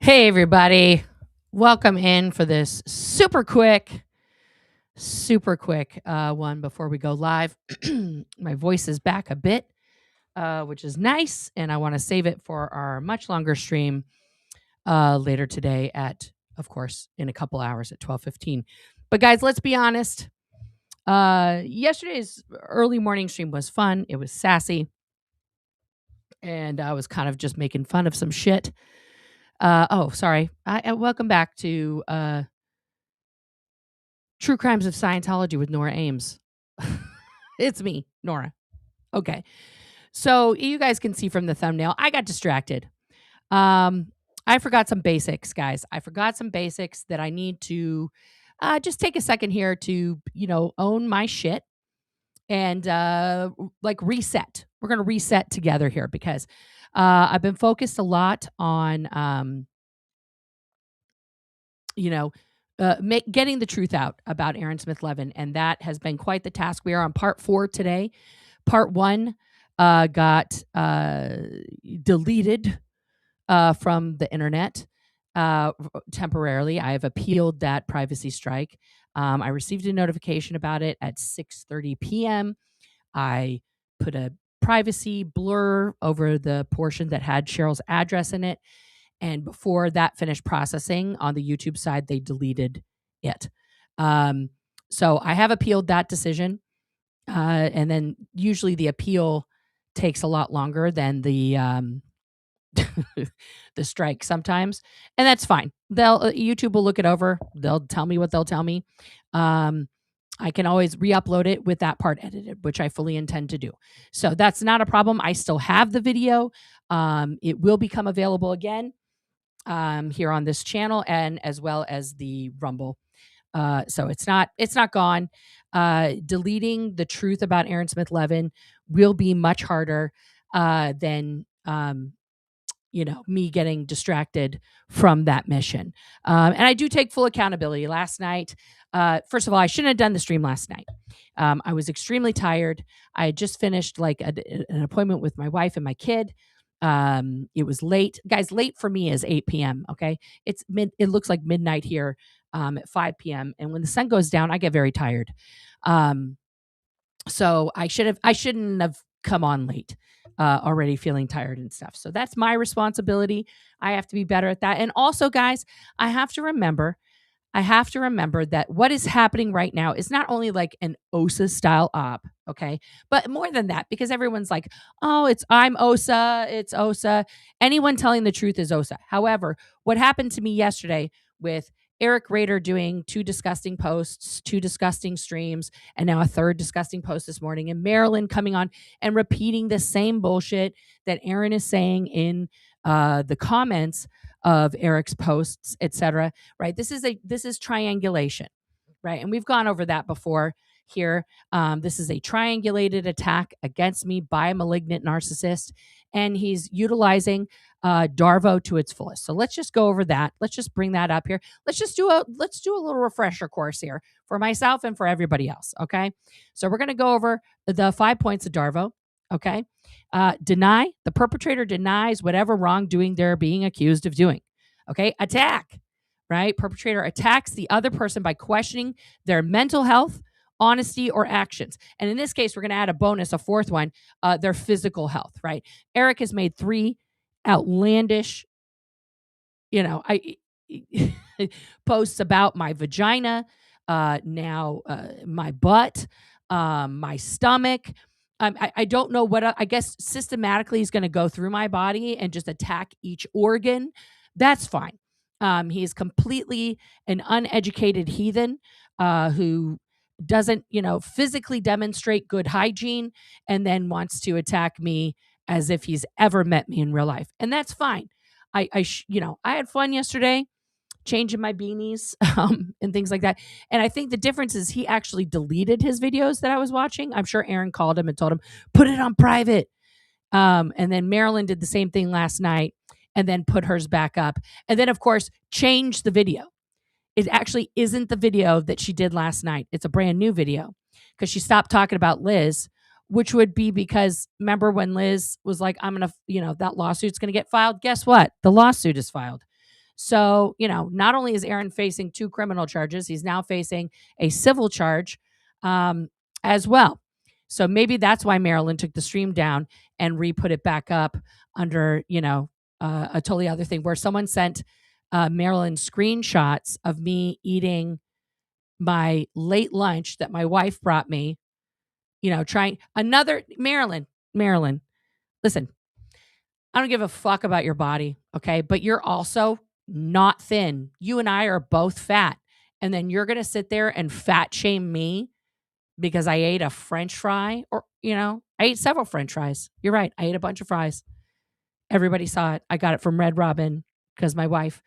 Hey, everybody. Welcome in for this super quick one before we go live. My voice is back a bit, which is nice. And I want to save it for our much longer stream later today of course, in a couple hours at 12:15. But guys, let's be honest. Yesterday's early morning stream was fun. It was sassy. And I was kind of just making fun of some shit. Sorry. Welcome back to True Crimes of Scientology with Nora Ames. It's me, Nora. Okay. So you guys can see from the thumbnail, I got distracted. I forgot some basics, guys. I forgot some basics that I need to just take a second here to, own my shit and reset. We're going to reset together here because I've been focused a lot on, getting the truth out about Aaron Smith-Levin, and that has been quite the task. We are on part 4 today. Part 1 got deleted from the internet temporarily. I have appealed that privacy strike. I received a notification about it at 6:30 p.m. I put a privacy blur over the portion that had Cheryl's address in it. And before that finished processing on the YouTube side, they deleted it. So I have appealed that decision. And then usually the appeal takes a lot longer than the the strike sometimes. And that's fine. YouTube will look it over. They'll tell me what they'll tell me. I can always re-upload it with that part edited, which I fully intend to do. So that's not a problem. I still have the video. It will become available again here on this channel and as well as the Rumble. So it's not gone. Deleting the truth about Aaron Smith-Levin will be much harder than me getting distracted from that mission. And I do take full accountability. Last night, first of all, I shouldn't have done the stream last night. I was extremely tired. I had just finished an appointment with my wife and my kid. It was late. Guys, late for me is 8 p.m. Okay. It looks like midnight here at 5 p.m. And when the sun goes down, I get very tired. So I shouldn't have come on late, already feeling tired and stuff. So that's my responsibility. I have to be better at that. And also, guys, I have to remember that what is happening right now is not only like an OSA style op, okay, but more than that, because everyone's like, oh, I'm OSA, it's OSA. Anyone telling the truth is OSA. However, what happened to me yesterday with Eric Rader doing 2 disgusting posts, 2 disgusting streams, and now a 3rd disgusting post this morning, and Marilyn coming on and repeating the same bullshit that Aaron is saying in the comments of Eric's posts, etc. Right? This is triangulation, right? And we've gone over that before here. This is a triangulated attack against me by a malignant narcissist, and he's utilizing Darvo to its fullest. So let's just go over that. Let's just bring that up here. Let's do a little refresher course here for myself and for everybody else. Okay. So we're going to go over the 5 points of Darvo. Okay. The perpetrator denies whatever wrongdoing they're being accused of doing. Okay. Attack, right? Perpetrator attacks the other person by questioning their mental health, honesty, or actions. And in this case, we're going to add a bonus, a 4th one, their physical health, right? Eric has made 3 outlandish, posts about my vagina, now my butt, my stomach. I don't know what, I guess systematically he's going to go through my body and just attack each organ. That's fine. He's completely an uneducated heathen who doesn't, physically demonstrate good hygiene and then wants to attack me as if he's ever met me in real life. And that's fine. I had fun yesterday changing my beanies and things like that. And I think the difference is he actually deleted his videos that I was watching. I'm sure Aaron called him and told him, put it on private. And then Marilyn did the same thing last night and then put hers back up. And then, of course, changed the video. It actually isn't the video that she did last night. It's a brand new video because she stopped talking about Liz, which would be because remember when Liz was like, I'm going to, that lawsuit's going to get filed. Guess what? The lawsuit is filed. So, not only is Aaron facing 2 criminal charges, he's now facing a civil charge um, as well. So maybe that's why Maryland took the stream down and re-put it back up under, a totally other thing, where someone sent Maryland screenshots of me eating my late lunch that my wife brought me, trying another Maryland. Listen, I don't give a fuck about your body, okay? But you're also not thin. You and I are both fat. And then you're going to sit there and fat shame me because I ate a French fry, or, I ate several French fries. You're right. I ate a bunch of fries. Everybody saw it. I got it from Red Robin because my wife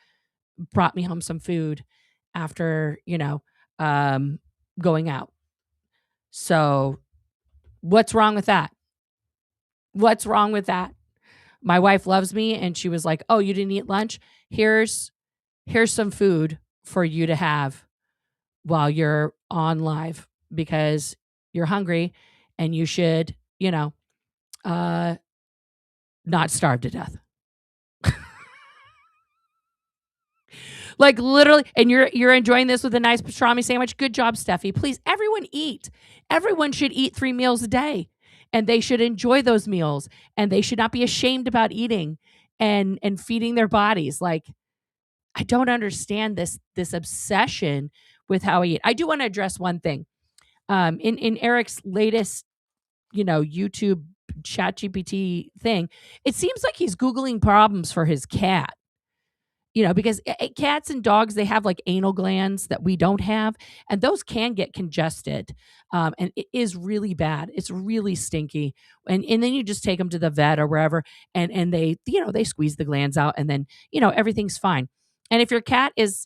brought me home some food after, going out. So what's wrong with that? What's wrong with that? My wife loves me and she was like, "Oh, you didn't eat lunch? Here's some food for you to have while you're on live because you're hungry and you should, uh not starve to death." Like literally, and you're enjoying this with a nice pastrami sandwich. Good job, Steffi. Please, everyone eat. Everyone should eat 3 meals a day, and they should enjoy those meals, and they should not be ashamed about eating and feeding their bodies. Like, I don't understand this obsession with how I eat. I do want to address one thing. In Eric's latest, YouTube chat GPT thing, it seems like he's Googling problems for his cat. Because cats and dogs, they have like anal glands that we don't have, and those can get congested. And it is really bad. It's really stinky. And then you just take them to the vet or wherever, and they, they squeeze the glands out, and then, everything's fine. And if your cat is,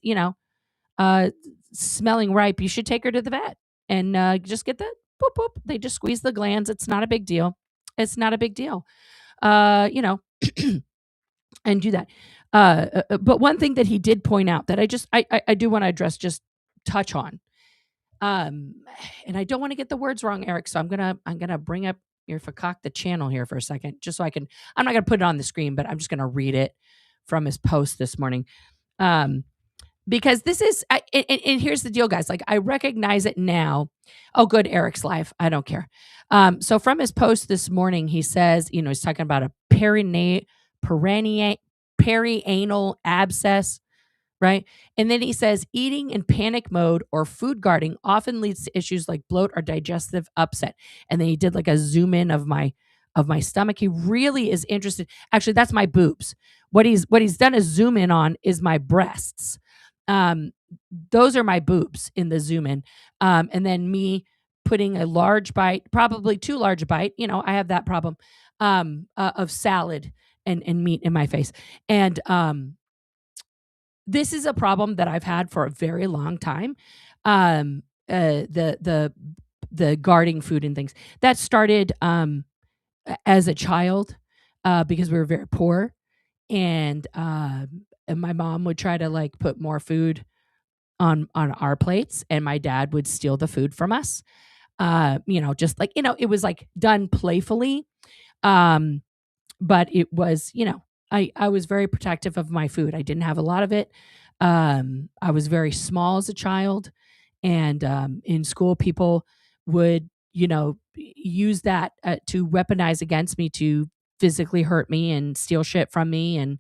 smelling ripe, you should take her to the vet and just get the boop, boop. They just squeeze the glands. It's not a big deal. It's not a big deal. And do that. But one thing that he did point out that I do want to address, just touch on, and I don't want to get the words wrong, Eric. So I'm gonna bring up your the channel here for a second, just so I can. I'm not gonna put it on the screen, but I'm just gonna read it from his post this morning, because this is. And here's the deal, guys. Like, I recognize it now. Oh, good, Eric's live. I don't care. So from his post this morning, he says, he's talking about a perianal abscess, right? And then he says eating in panic mode or food guarding often leads to issues like bloat or digestive upset. And then he did like a zoom in of my stomach. He really is interested. Actually, that's my boobs. What he's done is zoom in on is my breasts. Those are my boobs in the zoom in. And then me putting a large bite, probably too large a bite. I have that problem of salad and meat in my face. And this is a problem that I've had for a very long time. The guarding food and things that started as a child because we were very poor, and my mom would try to like put more food on our plates, and my dad would steal the food from us. Just like, it was like done playfully. But it was, I was very protective of my food. I didn't have a lot of it. I was very small as a child. And in school, people would, use that to weaponize against me, to physically hurt me and steal shit from me. And,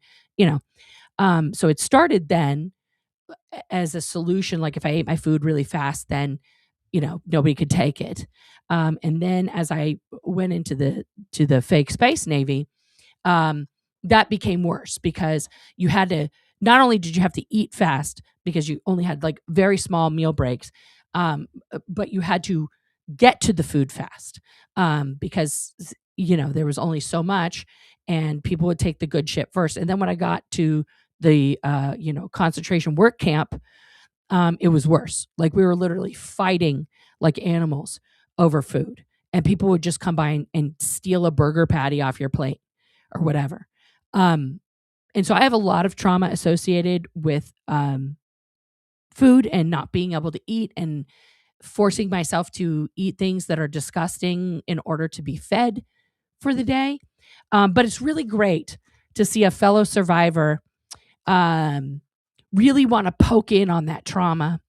so it started then as a solution. Like, if I ate my food really fast, then, nobody could take it. And then as I went into the fake space Navy, that became worse because you had to, not only did you have to eat fast because you only had like very small meal breaks, but you had to get to the food fast because, there was only so much, and people would take the good shit first. And then when I got to the, concentration work camp, it was worse. Like, we were literally fighting like animals over food, and people would just come by and steal a burger patty off your plate or whatever. And so I have a lot of trauma associated with food and not being able to eat and forcing myself to eat things that are disgusting in order to be fed for the day. But it's really great to see a fellow survivor really want to poke in on that trauma,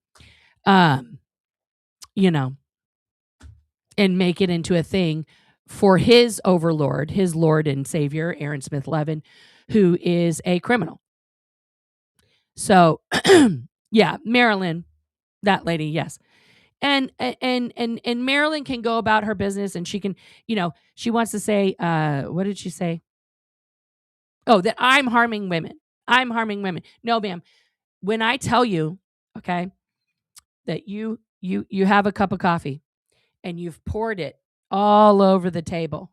you know, and make it into a thing for his overlord, his Lord and Savior, Aaron Smith-Levin, who is a criminal. So, yeah, Marilyn, that lady, yes. And Marilyn can go about her business, and she can, she wants to say, what did she say? Oh, that I'm harming women. I'm harming women. No, ma'am. When I tell you, okay, that you have a cup of coffee and you've poured it all over the table,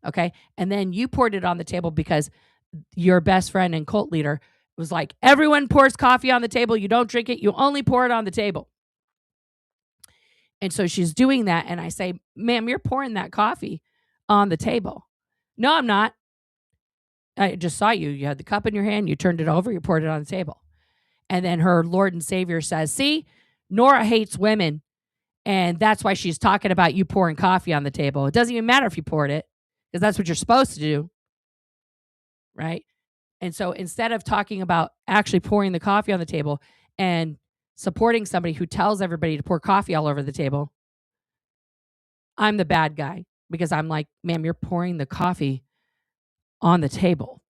okay, and then you poured it on the table because your best friend and cult leader was like, everyone pours coffee on the table. You don't drink it. You only pour it on the table. And so she's doing that. And I say, ma'am, you're pouring that coffee on the table. No, I'm not. I just saw you. You had the cup in your hand. You turned it over. You poured it on the table. And then her Lord and Savior says, see, Nora hates women. And that's why she's talking about you pouring coffee on the table. It doesn't even matter if you poured it, because that's what you're supposed to do. Right? And so instead of talking about actually pouring the coffee on the table and supporting somebody who tells everybody to pour coffee all over the table, I'm the bad guy, because I'm like, ma'am, you're pouring the coffee on the table.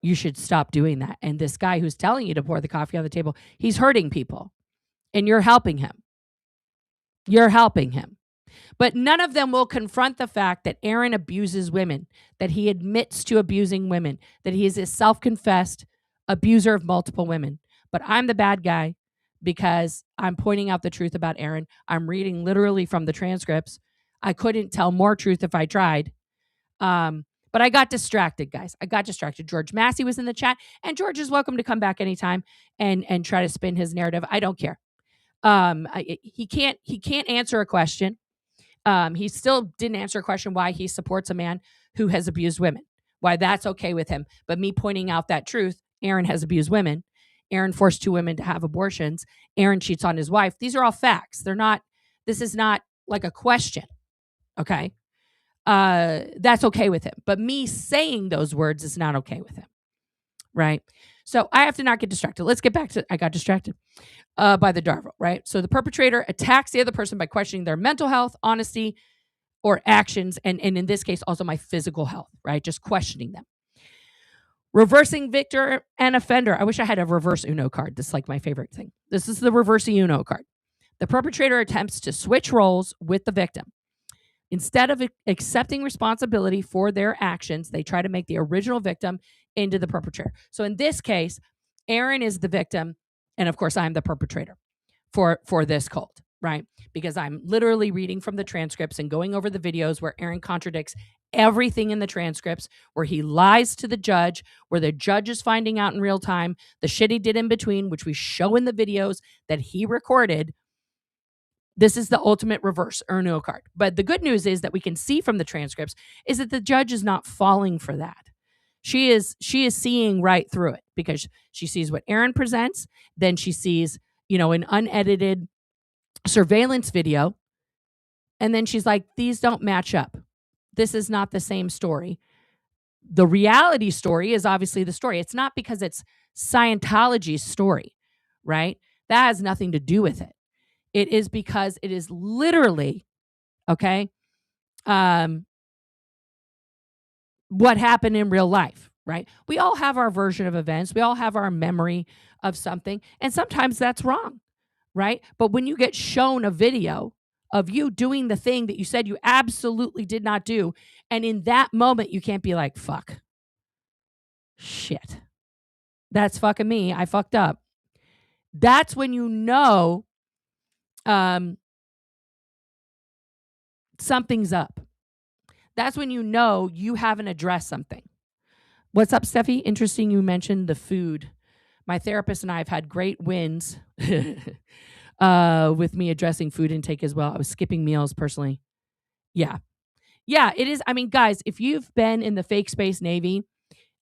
You should stop doing that. And this guy who's telling you to pour the coffee on the table, he's hurting people, and you're helping him. You're helping him. But none of them will confront the fact that Aaron abuses women, that he admits to abusing women, that he is a self-confessed abuser of multiple women. But I'm the bad guy because I'm pointing out the truth about Aaron. I'm reading literally from the transcripts. I couldn't tell more truth if I tried. But I got distracted, guys. I got distracted. George Massey was in the chat, and George is welcome to come back anytime and try to spin his narrative. I don't care. He can't answer a question. He still didn't answer a question why he supports a man who has abused women, why that's okay with him. But me pointing out that truth, Aaron has abused women. Aaron forced 2 women to have abortions. Aaron cheats on his wife. These are all facts. This is not like a question. Okay. That's okay with him. But me saying those words is not okay with him. Right. So I have to not get distracted. Let's get back to, I got distracted by the Darvo, right? So the perpetrator attacks the other person by questioning their mental health, honesty, or actions. And in this case, also my physical health, right? Just questioning them. Reversing victor and offender. I wish I had a reverse Uno card. This is like my favorite thing. This is the reverse Uno card. The perpetrator attempts to switch roles with the victim. Instead of accepting responsibility for their actions, they try to make the original victim into the perpetrator. So in this case, Aaron is the victim, and of course, I'm the perpetrator for this cult, right? Because I'm literally reading from the transcripts and going over the videos where Aaron contradicts everything in the transcripts, where he lies to the judge, where the judge is finding out in real time the shit he did in between, which we show in the videos that he recorded. This is the ultimate reverse Uno card. But the good news is that we can see from the transcripts is that the judge is not falling for that. She is seeing right through it, because she sees what Aaron presents. Then she sees, an unedited surveillance video. And then she's like, these don't match up. This is not the same story. The reality story is obviously the story. It's not because it's Scientology's story, right? That has nothing to do with it. It is because it is literally, okay, what happened in real life, right? We all have our version of events. We all have our memory of something. And sometimes that's wrong, right? But when you get shown a video of you doing the thing that you said you absolutely did not do, and in that moment, you can't be like, fuck, shit, that's fucking me. I fucked up. That's when you know something's up. That's when you know you haven't addressed something. What's up, Steffi? Interesting you mentioned the food. My therapist and I have had great wins with me addressing food intake as well. I was skipping meals personally. Yeah, it is. I mean, guys, if you've been in the fake space Navy,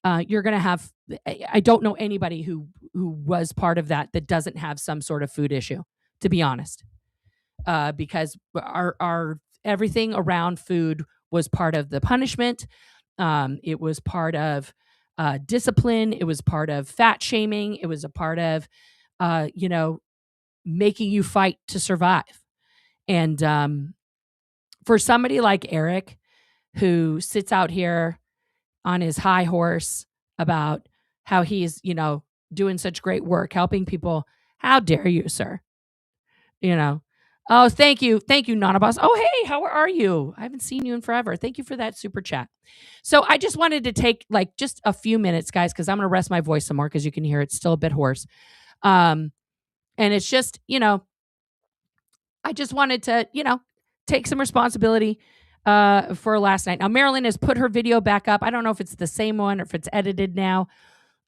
you're going to have, I don't know anybody who was part of that doesn't have some sort of food issue, to be honest. Because our everything around food was part of the punishment. It was part of discipline. It was part of fat shaming. It was a part of, making you fight to survive. And for somebody like Eric, who sits out here on his high horse about how he's, doing such great work, helping people, how dare you, sir? Oh, thank you. Thank you, Nana Boss. Oh, hey, how are you? I haven't seen you in forever. Thank you for that super chat. So I just wanted to take just a few minutes, guys, because I'm going to rest my voice some more because you can hear it's still a bit hoarse. And it's just, I just wanted to, take some responsibility for last night. Now, Marilyn has put her video back up. I don't know if it's the same one or if it's edited now.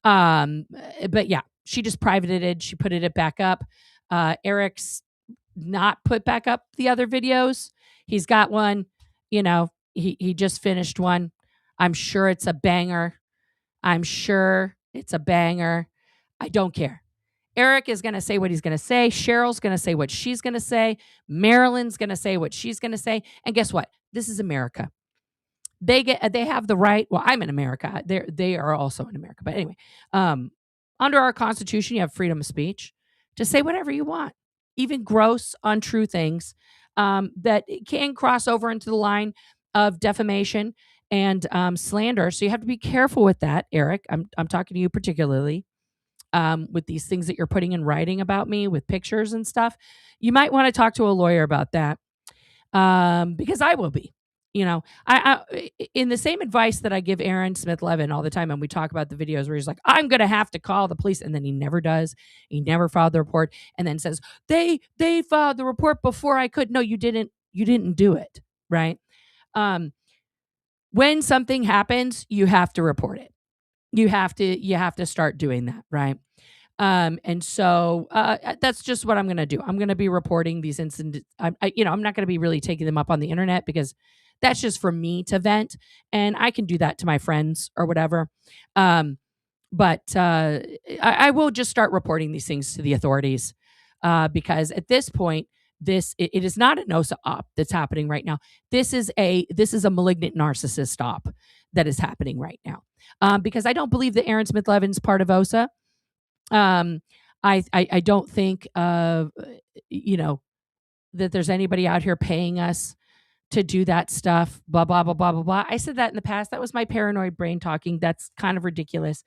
But yeah, she just privated it. She put it back up. Eric's not put back up the other videos. He's got one, he just finished one. I'm sure it's a banger. I don't care. Eric is going to say what he's going to say. Cheryl's going to say what she's going to say. Marilyn's going to say what she's going to say. And guess what? This is America. They have the right. Well, I'm in America. They are also in America. But anyway, under our Constitution, you have freedom of speech to say whatever you want, even gross, untrue things that can cross over into the line of defamation and slander. So you have to be careful with that, Eric. I'm talking to you particularly. With these things that you're putting in writing about me with pictures and stuff, you might want to talk to a lawyer about that, because I will be. I in the same advice that I give Aaron Smith-Levin all the time, and we talk about the videos where he's like, I'm going to have to call the police, and then he never does. He never filed the report, and then says they filed the report before I could. No, you didn't. You didn't do it, right? When something happens, you have to report it. You have to start doing that, right? And so that's just what I'm going to do. I'm going to be reporting these incidents. I'm not going to be really taking them up on the internet because that's just for me to vent, and I can do that to my friends or whatever. But I will just start reporting these things to the authorities because at this point, it is not an OSA op that's happening right now. This is a malignant narcissist op that is happening right now. Because I don't believe that Aaron Smith-Levin's part of OSA. I don't think that there's anybody out here paying us to do that stuff. Blah blah blah blah blah blah. I said that in the past. That was my paranoid brain talking. That's kind of ridiculous.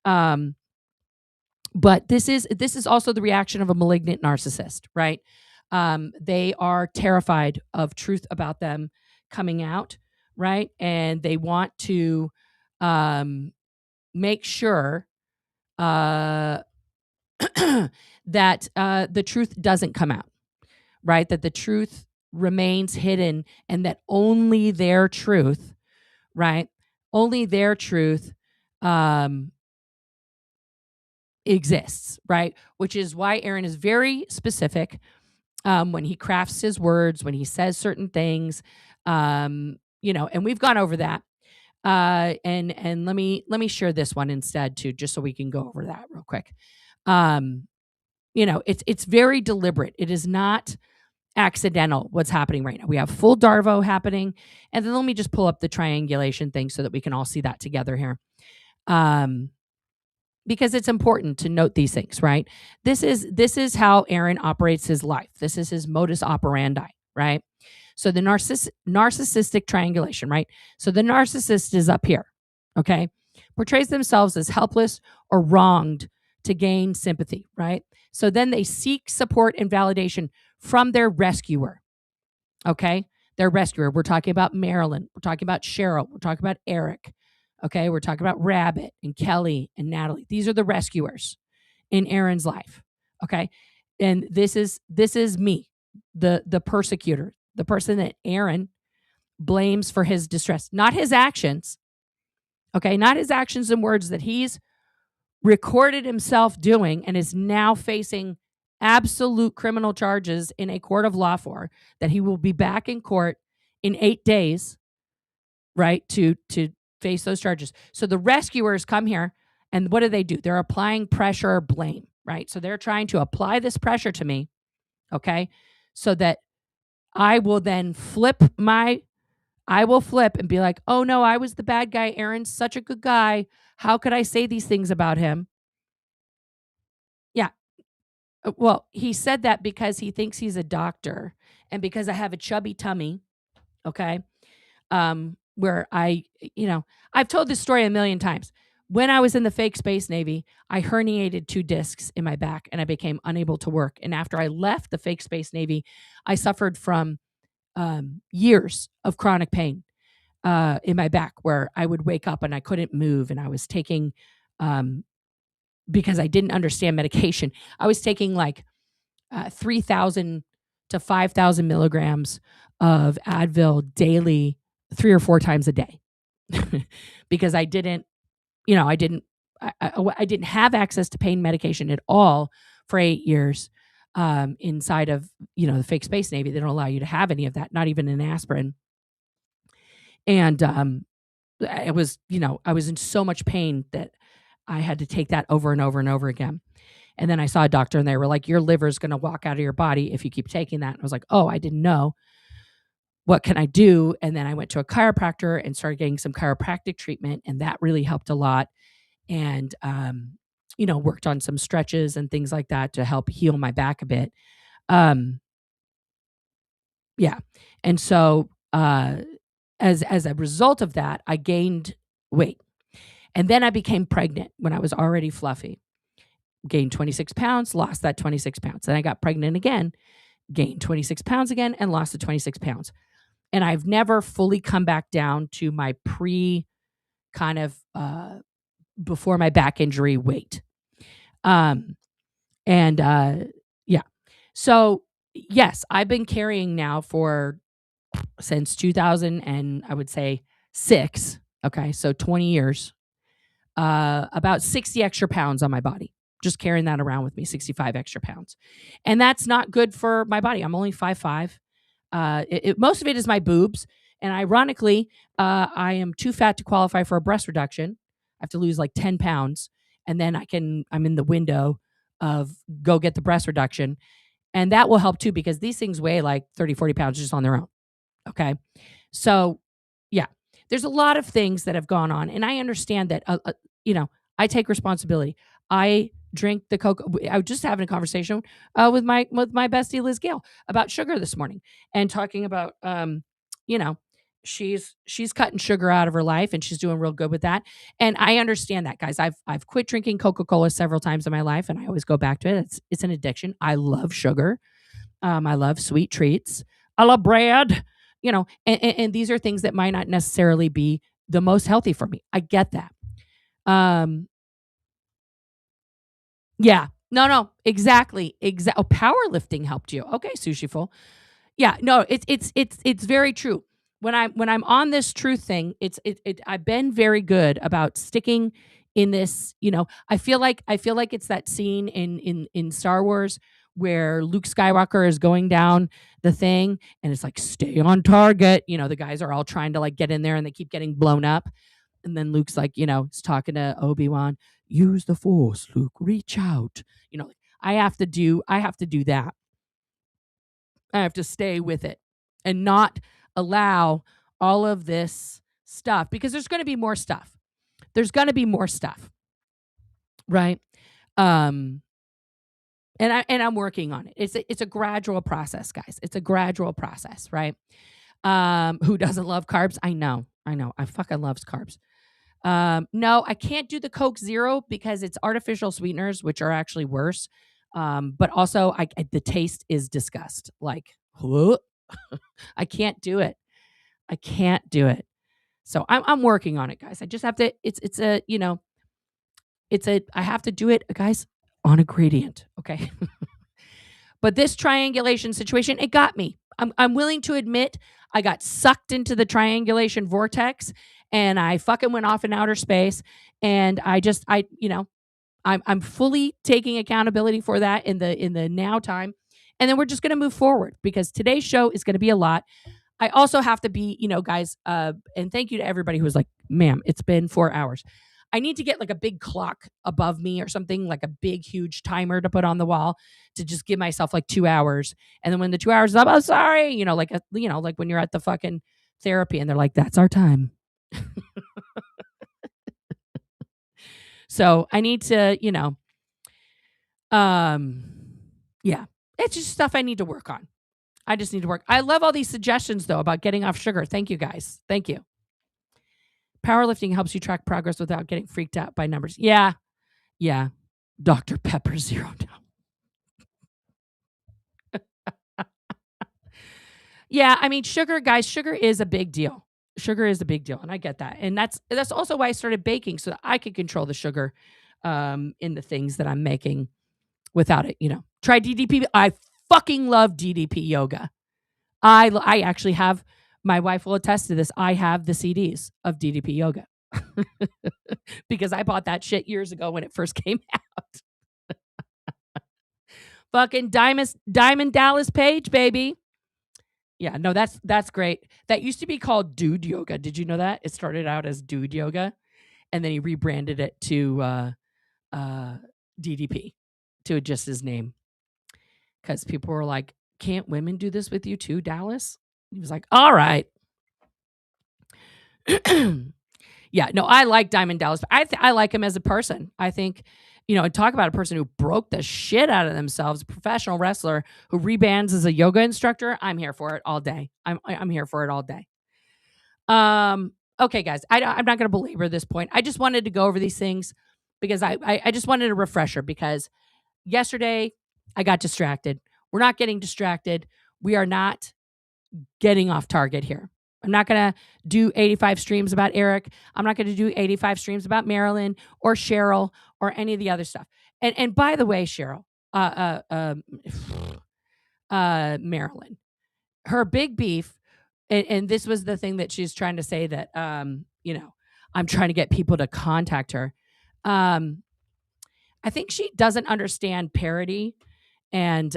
But this is also the reaction of a malignant narcissist, right? They are terrified of truth about them coming out, right? And they want to make sure that the truth doesn't come out, right? That the truth remains hidden, and that only their truth, right? Only their truth exists, right? Which is why Aaron is very specific when he crafts his words, when he says certain things, and we've gone over that. And let me share this one instead too, just so we can go over that real quick. It's very deliberate. It is not accidental what's happening right now. We have full Darvo happening, and then let me just pull up the triangulation thing so that we can all see that together here. Because it's important to note these things, right? This is how Aaron operates his life. This is his modus operandi, right? So the narcissistic triangulation, right? So the narcissist is up here, okay? Portrays themselves as helpless or wronged to gain sympathy, right? So then they seek support and validation from their rescuer, okay? Their rescuer. We're talking about Marilyn. We're talking about Cheryl. We're talking about Eric, okay? We're talking about Rabbit and Kelly and Natalie. These are the rescuers in Aaron's life, okay? And this is me, the persecutor, the person that Aaron blames for his distress, not his actions, okay? Not his actions and words that he's recorded himself doing and is now facing absolute criminal charges in a court of law for, that he will be back in court in 8 days, right, to face those charges. So the rescuers come here, and what do? They're applying pressure or blame, right? So they're trying to apply this pressure to me, okay, so that I will then flip my I will flip and be like, oh no, I was the bad guy. Aaron's such a good guy. How could I say these things about him? Yeah. Well, he said that because he thinks he's a doctor and because I have a chubby tummy. Okay. Where I've told this story a million times. When I was in the fake space Navy, I herniated 2 discs in my back and I became unable to work. And after I left the fake space Navy, I suffered from years of chronic pain in my back where I would wake up and I couldn't move. And I was taking, because I didn't understand medication, I was taking like 3,000 to 5,000 milligrams of Advil daily, 3 or 4 times a day. Because I didn't, I didn't have access to pain medication at all for 8 years inside of, the fake space Navy. They don't allow you to have any of that, not even an aspirin. And I was in so much pain that I had to take that over and over and over again. And then I saw a doctor and they were like, your liver's going to walk out of your body if you keep taking that. And I was like, oh, I didn't know. What can I do? And then I went to a chiropractor and started getting some chiropractic treatment. And that really helped a lot. And, worked on some stretches and things like that to help heal my back a bit. Yeah. And so, as a result of that, I gained weight. And then I became pregnant when I was already fluffy. Gained 26 pounds, lost that 26 pounds. Then I got pregnant again, gained 26 pounds again, and lost the 26 pounds. And I've never fully come back down to my kind of before my back injury weight. Yeah. So yes, I've been carrying now since 2000 and I would say 6. Okay. So 20 years, about 60 extra pounds on my body, just carrying that around with me, 65 extra pounds. And that's not good for my body. I'm only 5'5". Most of it is my boobs. And ironically, I am too fat to qualify for a breast reduction. I have to lose like 10 pounds. And then I'm in the window of go get the breast reduction. And that will help too, because these things weigh like 30, 40 pounds just on their own. Okay. So yeah, there's a lot of things that have gone on. And I understand that, I take responsibility. I drink the Coke. I was just having a conversation with my bestie Liz Gale about sugar this morning and talking about, she's cutting sugar out of her life and she's doing real good with that. And I understand that, guys. I've quit drinking Coca-Cola several times in my life and I always go back to it. It's an addiction. I love sugar. I love sweet treats. I love bread, and these are things that might not necessarily be the most healthy for me. I get that. Yeah. No, exactly. Oh, powerlifting helped you. Okay, Sushiful. Yeah, no, it's very true. When I'm on this truth thing, I've been very good about sticking in this, I feel like it's that scene in Star Wars where Luke Skywalker is going down the thing and it's like stay on target. The guys are all trying to like get in there and they keep getting blown up. And then Luke's like, he's talking to Obi-Wan, use the force, Luke, reach out. I have to do that. I have to stay with it and not allow all of this stuff because there's going to be more stuff. Right? And I'm working on it. It's a gradual process, guys. It's a gradual process, right? Who doesn't love carbs? I know. I fucking loves carbs. No, I can't do the Coke Zero because it's artificial sweeteners, which are actually worse. But also the taste is disgust. Like, I can't do it. So I'm working on it, guys. I just have to, I have to do it, guys, on a gradient. Okay. But this triangulation situation, it got me. I'm willing to admit I got sucked into the triangulation vortex and I fucking went off in outer space. And I'm fully taking accountability for that in the now time. And then we're just going to move forward because today's show is going to be a lot. I also have to be, guys, and thank you to everybody who was like, ma'am, it's been 4 hours. I need to get like a big clock above me or something, like a big, huge timer to put on the wall to just give myself like 2 hours. And then when the 2 hours is up, oh, sorry, like when you're at the fucking therapy, and they're like, that's our time. So I need to, yeah, it's just stuff I need to work on. I just need to work. I love all these suggestions though about getting off sugar. Thank you guys. Thank you. Powerlifting helps you track progress without getting freaked out by numbers. Yeah. Yeah. Dr. Pepper Zero now. Yeah, I mean, sugar, guys, sugar is a big deal. Sugar is a big deal, and I get that. And that's also why I started baking so that I could control the sugar in the things that I'm making without it, Try DDP. I fucking love DDP yoga. I actually have, my wife will attest to this. I have the CDs of DDP yoga because I bought that shit years ago when it first came out. Fucking Diamond Dallas Page, baby. Yeah, no, that's great. That used to be called Dude Yoga. Did you know that? It started out as Dude Yoga, and then he rebranded it to DDP, to just his name. Because people were like, can't women do this with you too, Dallas? He was like, all right. Yeah, no, I like Diamond Dallas. I like him as a person. I think, talk about a person who broke the shit out of themselves, a professional wrestler who rebands as a yoga instructor. I'm here for it all day. I'm here for it all day. Okay, guys, I'm not going to belabor this point. I just wanted to go over these things because I just wanted a refresher because yesterday I got distracted. We're not getting distracted. We are not getting off target here. I'm not going to do 85 streams about Eric. I'm not going to do 85 streams about Marilyn or Cheryl or any of the other stuff. And by the way, Cheryl, Marilyn, her big beef, and this was the thing that she's trying to say that, I'm trying to get people to contact her. I think she doesn't understand parody and,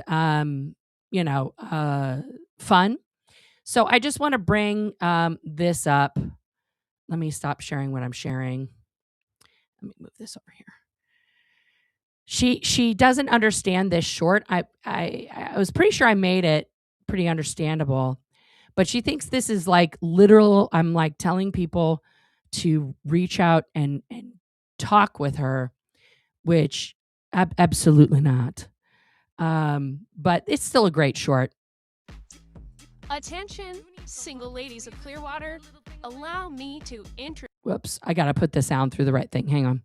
fun. So I just want to bring this up. Let me stop sharing what I'm sharing. Let me move this over here. She doesn't understand this short. I was pretty sure I made it pretty understandable, but she thinks this is like literal. I'm like telling people to reach out and talk with her, which absolutely not. But it's still a great short. Attention, single ladies of Clearwater, allow me to introduce. Whoops, I got to put the sound through the right thing. Hang on.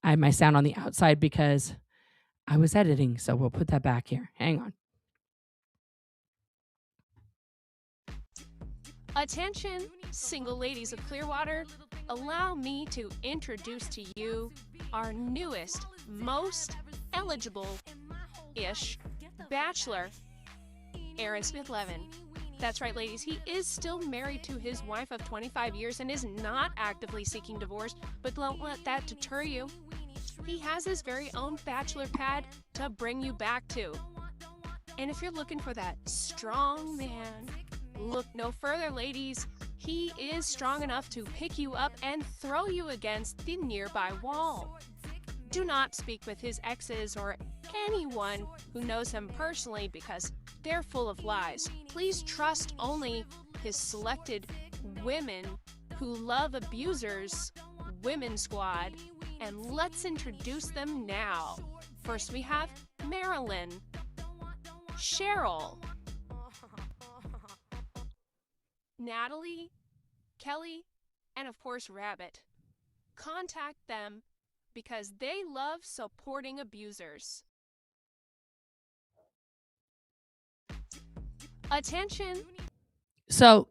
I have my sound on the outside because I was editing, so we'll put that back here. Hang on. Attention, single ladies of Clearwater, allow me to introduce to you our newest, most eligible-ish bachelor, Aaron Smith-Levin. That's right, ladies. He is still married to his wife of 25 years and is not actively seeking divorce, but don't let that deter you. He has his very own bachelor pad to bring you back to. And if you're looking for that strong man, look no further, ladies. He is strong enough to pick you up and throw you against the nearby wall. Do not speak with his exes or anyone who knows him personally because they're full of lies. Please trust only his selected women who love abusers, Women Squad, and let's introduce them now. First we have Marilyn, Cheryl, Natalie, Kelly, and of course Rabbit. Contact them because they love supporting abusers. Attention. So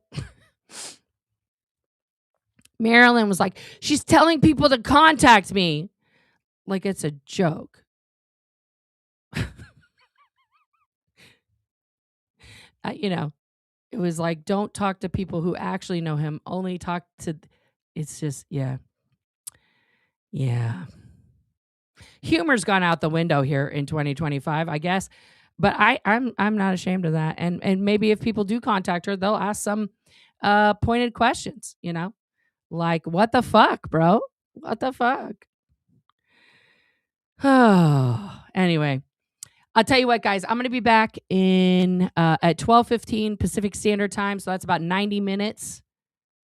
Marilyn was like, she's telling people to contact me. Like it's a joke. It was like, don't talk to people who actually know him. Only talk to, it's just, yeah. Yeah. Humor's gone out the window here in 2025, I guess. But I'm not ashamed of that. And maybe if people do contact her, they'll ask some pointed questions, like, what the fuck, bro? What the fuck? Oh, anyway, I'll tell you what, guys, I'm going to be back in at 12:15 Pacific Standard Time. So that's about 90 minutes.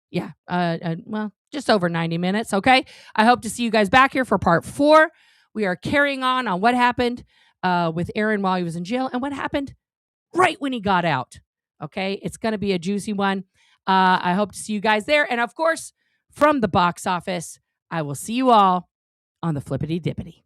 Yeah. Well, just over 90 minutes. Okay. I hope to see you guys back here for part 4. We are carrying on what happened with Aaron while he was in jail and what happened right when he got out. Okay. It's going to be a juicy one. I hope to see you guys there. And of course, from the box office, I will see you all on the flippity dippity.